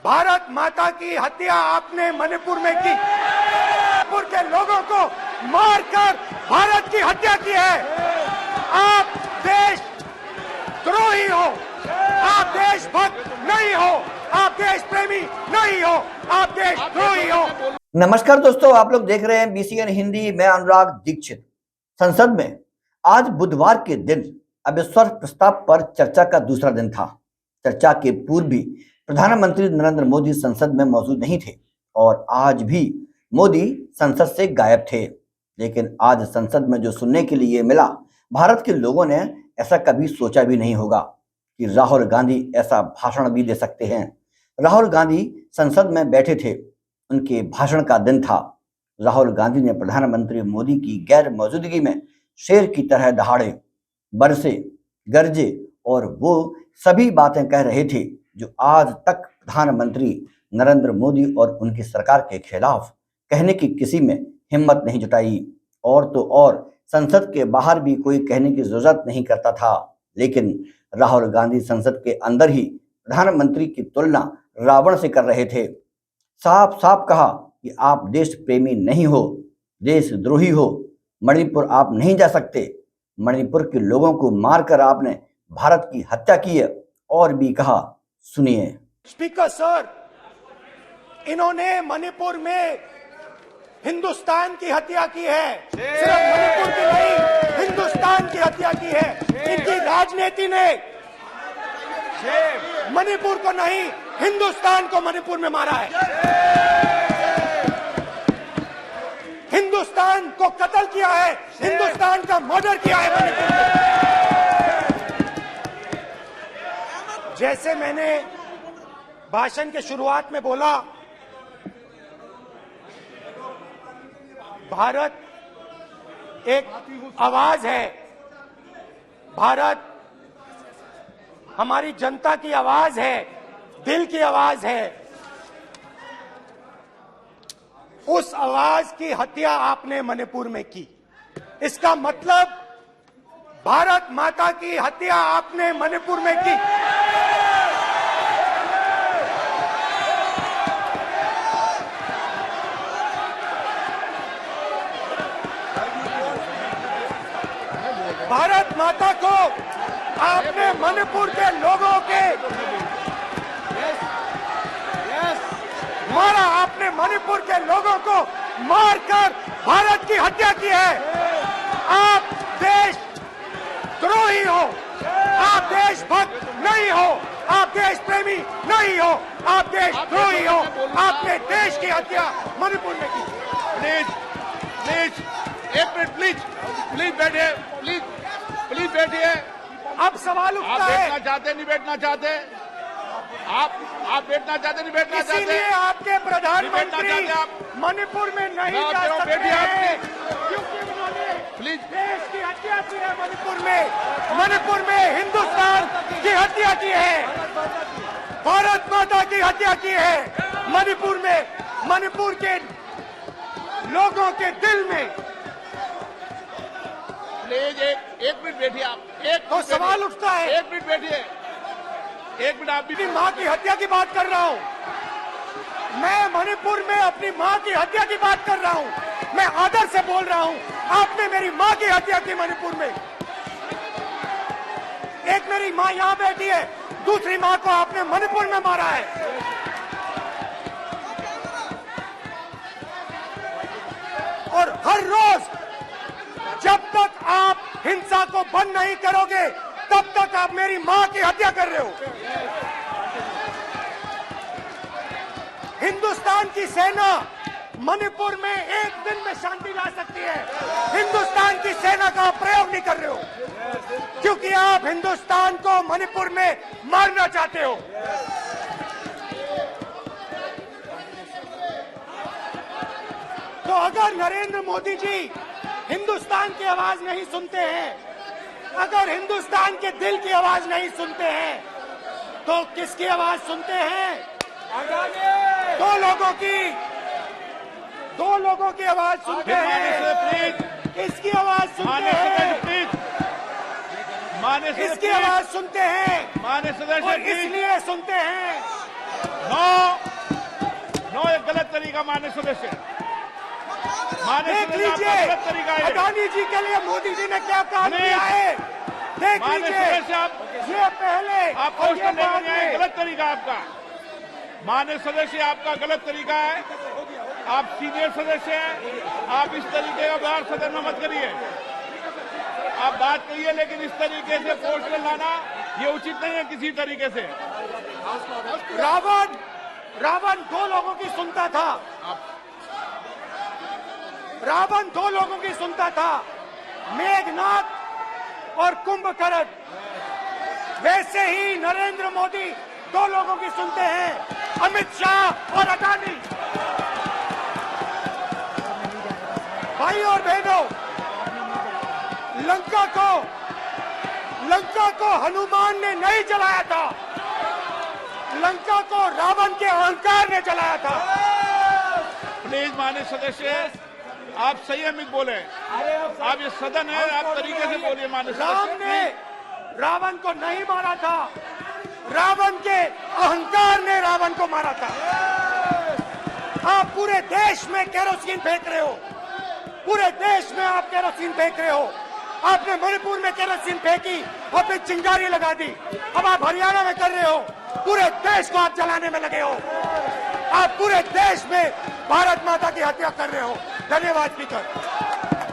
भारत माता की हत्या आपने मणिपुर में की। मणिपुर के लोगों को मारकर भारत की हत्या की है। आप देश द्रोही हो, आप देशभक्त नहीं हो, आप देश प्रेमी नहीं हो, आप देश द्रोही हो। नमस्कार दोस्तों, आप लोग देख रहे हैं BCN हिंदी। मैं अनुराग दीक्षित। संसद में आज बुधवार के दिन अविश्वास प्रस्ताव पर चर्चा का दूसरा दिन था। चर्चा के पूर्व भी प्रधानमंत्री नरेंद्र मोदी संसद में मौजूद नहीं थे और आज भी मोदी संसद से गायब थे। लेकिन आज संसद में जो सुनने के लिए मिला, भारत के लोगों ने ऐसा कभी सोचा भी नहीं होगा कि राहुल गांधी ऐसा भाषण भी दे सकते हैं। राहुल गांधी संसद में बैठे थे, उनके भाषण का दिन था। राहुल गांधी ने प्रधानमंत्री मोदी की गैर मौजूदगी में शेर की तरह दहाड़े, बरसे, गरजे और वो सभी बातें कह रहे थे जो आज तक प्रधानमंत्री नरेंद्र मोदी और उनकी सरकार के खिलाफ कहने की किसी में हिम्मत नहीं जुटाई। और तो और संसद के बाहर भी कोई कहने की जरूरत नहीं करता था। लेकिन राहुल गांधी संसद के अंदर ही प्रधानमंत्री की तुलना रावण से कर रहे थे। साफ साफ कहा कि आप देश प्रेमी नहीं हो, देशद्रोही हो, मणिपुर आप नहीं जा सकते। मणिपुर के लोगों को मारकर आपने भारत की हत्या की है। और भी कहा, सुनिए। स्पीकर सर, इन्होंने मणिपुर में हिंदुस्तान की हत्या की है। सिर्फ मणिपुर की नहीं, हिंदुस्तान की हत्या की है। इनकी राजनीति ने मणिपुर को नहीं, हिंदुस्तान को मणिपुर में मारा है। हिंदुस्तान को कत्ल किया है, हिंदुस्तान का मर्डर किया है मणिपुर में। जैसे मैंने भाषण के शुरुआत में बोला, भारत एक आवाज है। भारत हमारी जनता की आवाज है, दिल की आवाज है। उस आवाज की हत्या आपने मणिपुर में की। इसका मतलब भारत माता की हत्या आपने मणिपुर में की। भारत माता को आपने मणिपुर के लोगों के मारा। आपने मणिपुर के लोगों को मारकर भारत की हत्या की है। आप देश द्रोही हो, आप देशभक्त नहीं हो, आप देश प्रेमी नहीं हो, आप देश द्रोही हो। आपने देश की हत्या मणिपुर में की। प्लीज प्लीज एक मिनट, प्लीज बैठिए, प्लीज बैठिए। अब सवाल उठता आप है, बैठना चाहते नहीं बैठना चाहते? आप बैठना चाहते नहीं बैठना चाहते? इसीलिए आपके प्रधानमंत्री मणिपुर में नहीं जा सकते हैं, क्योंकि उन्होंने प्लीज देश की हत्या की है। मणिपुर में हिंदुस्तान की हत्या की है, भारत माता की हत्या की है। मणिपुर में, मणिपुर के लोगों के दिल में। प्लीज एक मिनट बैठिए आप। तो सवाल उठता है, एक मिनट बैठिए, एक मिनट। आप भी अपनी माँ की हत्या की बात कर रहा हूँ। मैं मणिपुर में अपनी माँ की हत्या की बात कर रहा हूँ। मैं आदर से बोल रहा हूँ। आपने मेरी माँ की हत्या की मणिपुर में। एक मेरी माँ यहाँ बैठी है, दूसरी माँ को आपने मणिपुर में मारा है। और हर रोज जब तक आप हिंसा को बंद नहीं करोगे, तब तक आप मेरी माँ की हत्या कर रहे हो। हिंदुस्तान की सेना मणिपुर में एक दिन में शांति ला सकती है। हिंदुस्तान की सेना का प्रयोग नहीं कर रहे हो, क्योंकि आप हिंदुस्तान को मणिपुर में मारना चाहते हो। तो अगर नरेंद्र मोदी जी हिंदुस्तान की आवाज नहीं सुनते हैं, अगर हिंदुस्तान के दिल की आवाज नहीं सुनते हैं, तो किसकी आवाज सुनते हैं? दो लोगों की आवाज सुनते हैं। इसकी आवाज सुनते हैं, इसकी आवाज सुनते हैं, और इसलिए सुनते हैं। का मान्य सदस्य। मान्य देख सदस्य, आपका लीजिए गलत तरीका है। अडानी जी के लिए मोदी जी ने क्या काम नहीं। किया है, देख मान्य लीजिए। सदस्य, आप ये पहले आप और पोस्ट ये करने बाद में आए, में। गलत तरीका आपका। मान्य सदस्य, आपका गलत तरीका है। आप सीनियर सदस्य हैं, आप इस तरीके का व्यवहार सदन में मत करिए। आप बात करिए, लेकिन इस तरीके से पोस्टर लाना ये उचित नहीं है किसी तरीके से। रावण दो लोगों की सुनता था, रावण दो लोगों की सुनता था, मेघनाथ और कुंभकर्ण। वैसे ही नरेंद्र मोदी दो लोगों की सुनते हैं, अमित शाह और अडानी। भाई और बहनों, लंका को हनुमान ने नहीं जलाया था, लंका को रावण के अहंकार ने जलाया था। प्लीज मान्य सदस्य, आप संयमित बोले। आप ये सदन है, आप तरीके से बोलिए। मान्य राम सदस्य, ने रावण को नहीं मारा था, रावण के अहंकार ने रावण को मारा था। आप पूरे देश में केरोसिन फेंक रहे हो, पूरे देश में आप केरोसिन फेंक रहे हो। आपने मणिपुर में केरोसिन फेंकी और फिर चिंगारी लगा दी। अब आप हरियाणा में कर रहे हो, पूरे देश को आप जलाने में लगे हो। आप पूरे देश में भारत माता की हत्या कर रहे हो। धन्यवाद स्पीकर।